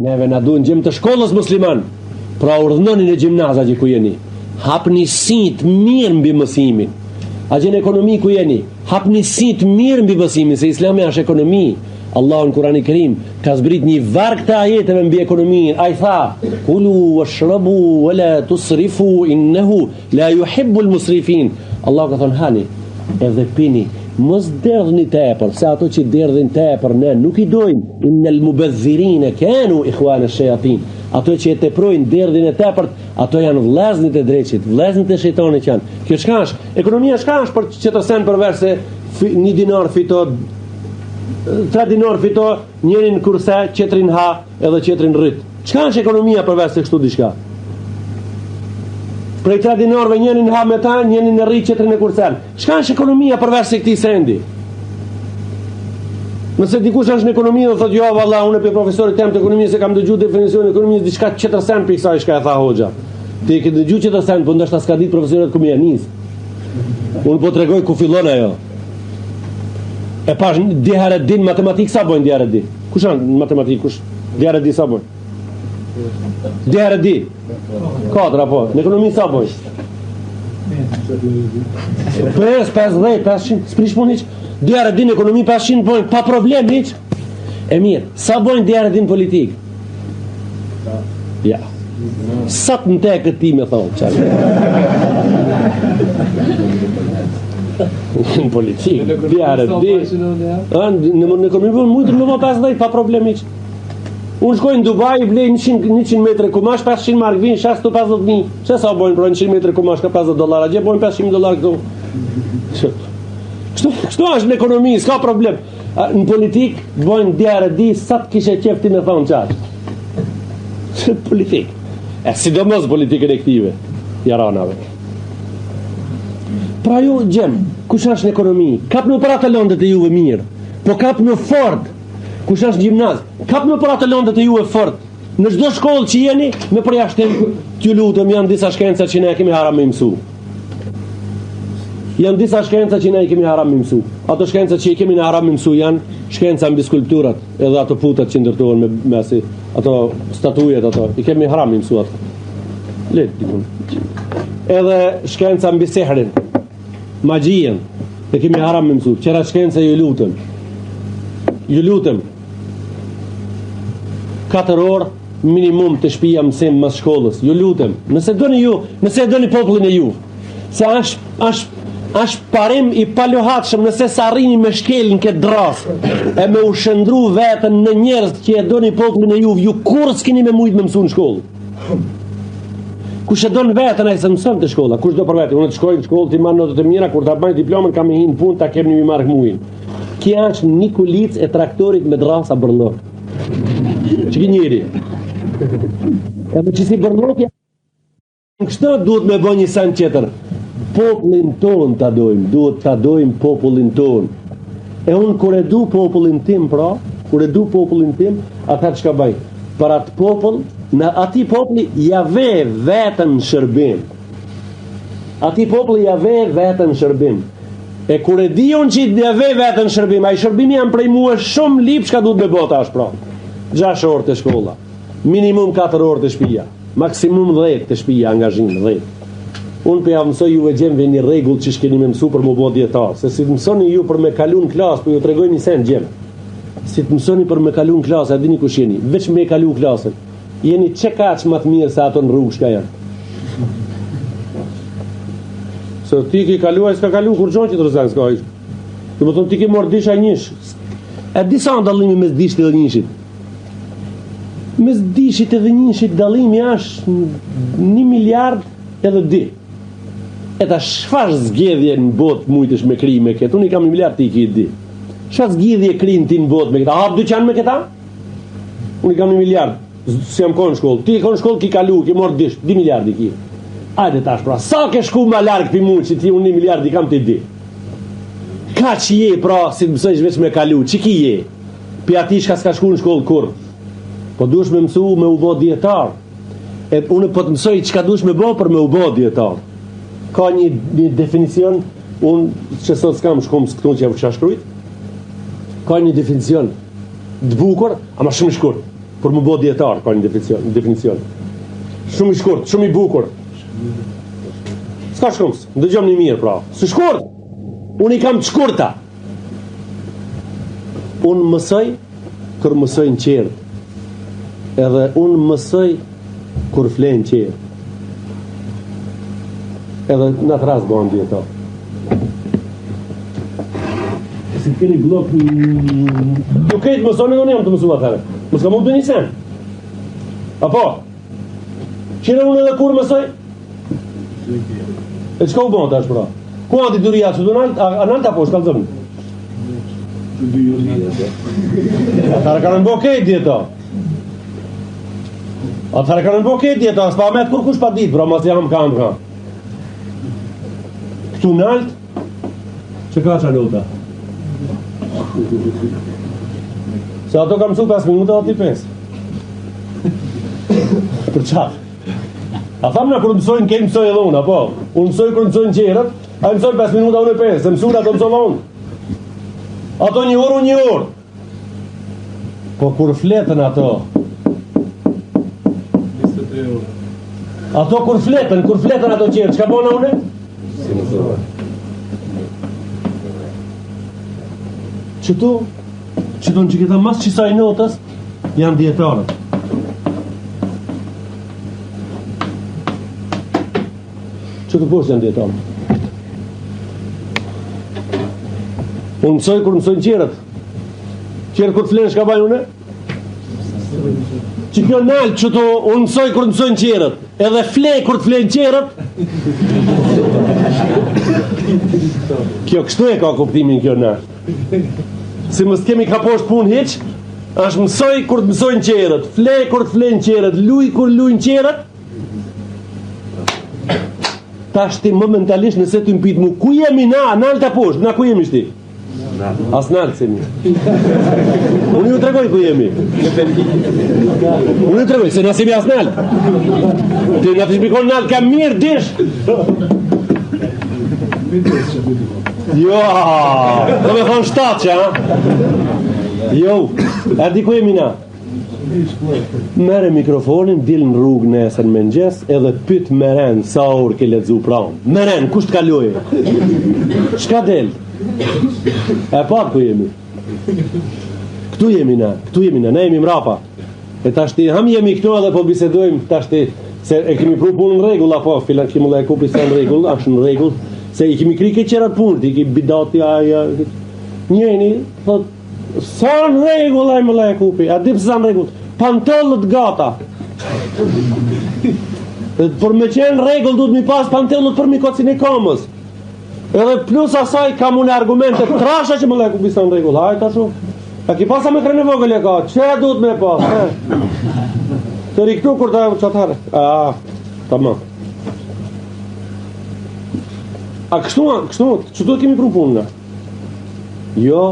Neve na duhen gjem të shkollës musliman. Pra urdhënoni në gjimnaza që ku jeni. Hapni sit mirë mbi mësimin. A gjen ekonomi ku jeni? Hapni sit mirë mbi mësimin, se Islami është ekonomi. Allahu në Kurani Kerim ka zbrit një varg të ajeteve mbi ekonominë. Ai tha: "Kulu washrabu wala tusrifu innahu la yuhibbul musrifin." Allahu ka thonë hani edhe pini, mos derdhni tepër, se ato që derdhin tepër ne nuk i dojmë. Innal mubazzirina kanu ikhwana ash-shayatin. Ato që e teprojnë derdhin e tepërt, ato janë vllezënit e drejtit, vllezënit e shejtanit janë. Kjo çka është? Ekonomia çka është për çetësen përveç se 1 dinar fito 3 dinar fito, njërin kurse, qetrin ha, edhe qetrin rrit. Çka është ekonomia përveç se kështu diçka? Prej 3 dinarve njërin ha me ta, njërin e rrit, qetrin e kursen. Çka është ekonomia përveç se këtij sendi? Nëse dikush është në ekonomi dhe thotë jo valla unë për profesorit tem të ekonomisë se kam dëgjuar definicionin e ekonomisë diçka qetërsen për kësaj çka e tha hoxha. Ti ke dëgjuar qetërsen, po ndoshta s'ka ditë profesorit ku më janis. Unë po tregoj ku fillon ajo. E pash diherë din matematik sa bojnë diherë di. Kush janë matematik kush? Diherë di sa bojnë? Diherë di. 4 apo. Në ekonomi sa bojnë? 500 sprish pun hiç. Diherë di në ekonomi 500 bojnë pa problem hiç. E mirë, sa bojnë diherë di në politik? Ja. Sa të në tekët ti me thonë çfarë? Në politikë, diare di. Në ekonomi po mund të më vë 50 pa problem hiç. Unë shkoj në Dubai, blej 100 metra kumash, 500 mark vin, 650.000. Çfarë sa bojnë për 100 metra kumash ka $50, gje bojnë $500 këtu. Kështu është në ekonomi, s'ka problem. Në politikë bojnë diare di sa të kishe qef ti me thonë çfarë. Politikë. E sidomos politikën e aktive, jaranave. Pra ju gjem, kush është në ekonomi, kap në për atë lëndet e juve mirë, po kap në fort, kush është në gjimnaz, kap në për atë lëndet e juve fort, në çdo shkollë që jeni, me përjashtim, t'ju lutem, janë disa shkenca që ne kemi haram me mësu. Janë disa shkenca që ne kemi haram me mësu. Ato shkenca që i kemi në haram me mësu janë shkenca mbi skulpturat, edhe ato putat që ndërtohen me asi, ato statujet ato, i kemi haram me mësu ato. Let, dikun. Edhe shkenca mbi sehrin, magjien, e kemi haram me mësu. Qera shkenca ju lutem. Ju lutem. 4 orë minimum të shtëpia mësim mas shkollës. Ju lutem. Nëse doni ju, nëse doni popullin e ju, se është parim i palohatshëm nëse sa arrini me shkelin këtë dras e me u shëndru vetën në njerëz që e doni popullin e ju kur s'keni me mujt me mësu në shkollë. Kush e don vetën ai se mëson te shkolla, kush do për vetë, unë të shkoj në shkollë ti marr notat e mira, kur ta bëj diplomën kam hin punë ta kem 1 mark muin. Kjo është një kulic e traktorit me drasa bërllok. Ç'i njëri. Edhe që si bërllok kështu duhet me bëj një sen tjetër. Popullin ton ta dojmë, duhet ta dojmë popullin ton. E unë kur e du popullin tim, pra, kur e du popullin tim, ata çka bëj? Për atë popull, në ati populli ja ve vetën shërbim. Ati populli ja ve vetën shërbim. E kur e di unë që ja ve vetën shërbim, ai shërbimi janë prej muë shumë lip çka duhet me bota është pra. 6 orë të shkolla, minimum 4 orë të shtëpia, maksimum 10 të shtëpia angazhim 10. Unë për ja mësoj juve gjemve një rregull që shkeni me mësu për më bo djetar. Se si të mësoni ju për me kalu në klasë, për ju tregoj një sen gjem. Si të mësoni për me kalu në klasë, a dini kush jeni, veç me kalu klasën. Jeni që kaq më të mirë se ato në rrugë shka janë. Se ti ki kaluaj, s'ka kalu kur gjonë që të rëzak s'ka ishë. Dhe më thonë ti ki morë disha njësh. E disa në dalimi mes dishit edhe njëshit. Mes dishit edhe njëshit dalimi është 1 miliard edhe di. E ta shfash zgjedhje në botë mujtësh me kri me këtë. Unë i kam 1 miliard ti ki di. Shfash zgjedhje kri në ti në botë me këta. A dyqan me këta? Unë i kam 1 miliard. Si jam konë në shkollë. Ti konë në shkollë ki kalu, ki morë dish. 2 miliardi ki. Ajde tash pra. Sa ke shku ma largë për mund që ti unë 1 miliardi kam të di. Ka që je pra si të mësojsh veç me kalu. Që ki je? Për ati shka s'ka shku në shkollë kur. Po dush me mësu me u bo djetar. E unë po të mësoj që ka dush me bo për me u bo djetar. Ka një definicion, unë që sot s'kam shkom së këtun që jam kësha shkrujt. Ka një definicion të bukur, ama shumë shkurt. për më bë dietar, ka një definicion. Shumë i shkurt, shumë i bukur. S'ka shkums, ndëgjom një mirë pra. Së shkurt. Unë i kam të shkurta. Unë mësoj kur mësoj në qertë. Edhe unë mësoj kur flen në qertë. Edhe në atë rast bëhen dietar. Si keni blok ju këtë mësoni unë jam të mësua atëre. Mos ka mundu një sen. Apo? Qire unë edhe kur mësoj? E qka u bënë të është pra? Ku ati duria që du nalt apo shkallëzëm? Atëre kanë në bo këtë djeta. Atëre kanë në bo këtë djeta. S'pa me të kur kush pa ditë, pra mas jam kam. Këtu nalt? Që ka qalota? Se ato kam mësu 5 minuta ati 5. Për qarë? A thamë na kërë mësojnë, kejtë mësoj edhe unë, apo? Unë mësoj kërë mësojnë qerët, a i mësoj 5 minuta unë e 5, se mësur ato mësova unë. Ato një orë, unë një orë. Po kur fletën ato? 23 orë. Ato kur fletën ato qerët, qka bona une? Si mësova. Qëtu në që këta mas qësaj notës, janë djetarët. Qëtu poshtë janë djetarët. Unë mësoj kur mësojnë qerët. Qerët kur flenë shka bajnë une? Që kjo nalë qëtu, unë mësoj kur mësojnë qerët. Edhe flej kur të flenë qerët. Kjo kështu e ka kuptimin kjo nalë. Si mës kemi ka poshtë punë hiq, është mësoj kur të mësojnë qerët, flej kur të flejnë qerët, luj kur lujnë qerët. Ta shti momentalisht nëse të mpitë mu, ku jemi na, nalë të poshtë, na ku jemi shti? As nalë se mi. Unë ju tregoj ku jemi. Unë ju tregoj, se nësimi as nalë. Të nga të shpikon nalë, ka mirë dish. Jo, do me thonë 7 që, ha? Jo, di ku jemi na? Mere mikrofonin, dil në rrugë nesër me mëngjes, edhe pyt meren sa orë ke lexu pranë. Meren, kush të kaloje? Shka del? E pa ku jemi? Këtu jemi na, ne jemi mrapa. E tashti, ham jemi këtu edhe po bisedojmë, tashti, se e kemi pru punë në regull, apo, filan kemi le kupi sa në regull, ashtë në regull, se i kemi kri ke qerat punët, i kemi bidati aja, njeni, thot, sa në regull a i më le kupi, a dipë sa në regull, pantellët gata. Për me qenë regull, du të mi pas pantellët për mi kocin e kamës. Edhe plus asaj kam unë argumente trasha që më le kupi sa në regull, hajta shumë. A ki pasa me krene vogël e ka, që du të me pas, të riktu kur të qatare. Tamam. A kështu, që të kemi pru punëna? Jo,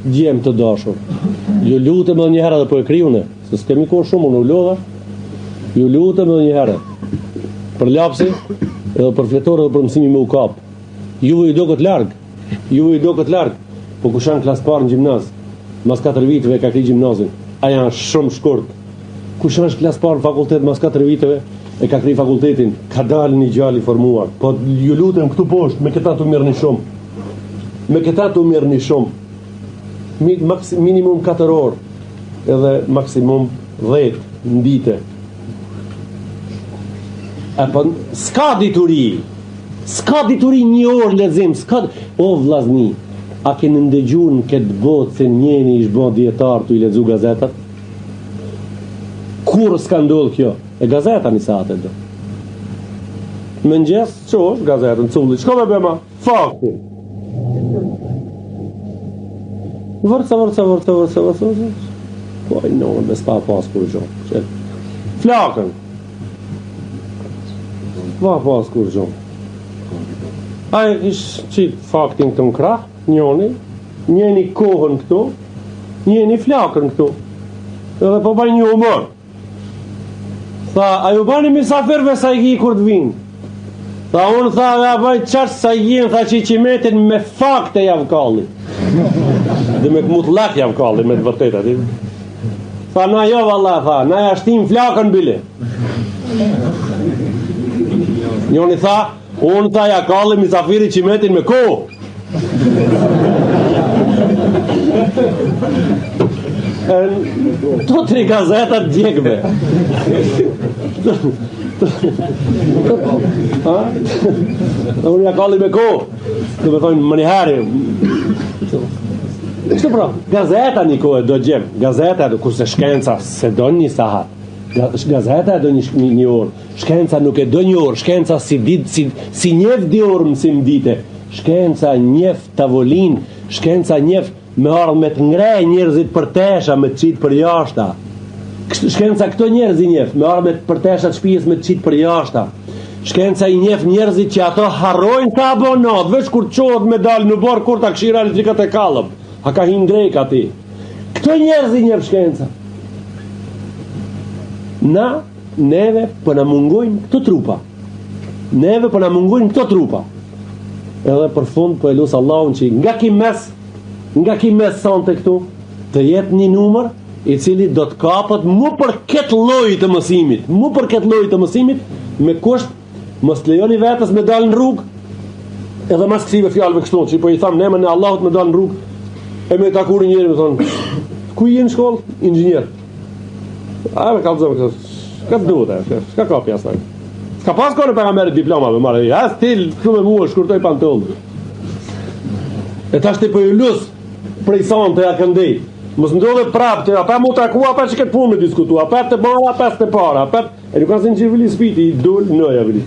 gjem të dashur. Ju lutem edhe një herë dhe po e kryune, se s'kemi kohë shumë, unë u lodha. Ju lutem edhe një herë. Për lapsi, edhe për fletore dhe për mësimi me u kap. Juve i do këtë largë. Po kushan klas parë në gjimnaz, mas 4 viteve ka kri gjimnazin. A janë shumë shkurt. Kushan është klas parë në fakultet mas 4 viteve, e ka kri fakultetin, ka dalë një gjali formuar. Po ju lutem këtu poshtë, me këta të mirë një shumë. Minimum 4 orë, edhe maksimum 10 në dite. E po, s'ka dituri një orë lezim, o vlazni, a keni ndëgju në këtë botë se njeni ish bo djetar të i lezu gazetat? Kur s'ka ndodhë kjo? E gazeta një sate do. Mëngjes, që është gazetën, culli, qka me bëma? Fakti. Vërca. Po, i nënë, me s'pa pas kur gjonë. Flakën. Va pas kur gjonë. Aje ishë qitë faktin këtë në krah, njeni kohën këtu, njeni flakën këtu. Edhe po baj një umër. Tha, a ju bani misafirve sa i gi kur të vinë? Tha, unë tha, a baj qartë sa i gjinë, tha që i qimetin me fakte javë kalli. Dhe me të mutlak javë kalli, me të vërteta. Tha, na jo valla, tha, na ja shtim flakën bile. Njoni tha, unë tha ja kalli misafiri qimetin me ko. To 3 gazetat djegme. Unë ja kalli me ko. Do me thonë më njëherë. Kështu pra, gazeta një kohë do gjem. Gazeta, kurse shkenca se do një sahat. Gazeta do një orë. Shkenca nuk e do një orë. Shkenca si njef di orë mësim dite. Shkenca njef tavolin. Shkenca njef me ardhë me të ngrej njerëzit për tesha me të qitë për jashta. Shkenca këto njerëzit njef me ardhë me të për tesha të shpijes me të qitë për jashta. Shkenca i njef njerëzit që ato harrojnë të abonat, veç kur qohet me dalë në borë kur të këshira elektrikat e kalëm. A ka hinë drejka ti. Këto njerëzit njef shkenca. Neve për në mungojnë këto trupa. Neve për në mungojnë këto trupa. Edhe për fund për e lusë Allahun që nga ki mes sante këtu të jetë një numër i cili do të kapët mu për këtë lojë të mësimit. Mu për këtë lojë të mësimit me kusht mos lejoni vetës me dalë në rrugë edhe mas kësive fjallëve kështu që po i thamë nemën e Allahut me dalë në rrugë e me takuri njëri me thonë ku i në shkollë? Inxhinier. A me kalëzëm ka të duhet e ka kapi asaj s'ka pas kone për nga merit diplomave marë e stil këtu me mua shkurtoj pantollë e ta shte për ju lusë prej sonë të ja këndej mos ndodhe prapë që apë mu të akua apë që këtë punë me diskutu apë të bara, apë të para apë e nuk asë në që vili spiti i dull nëja vili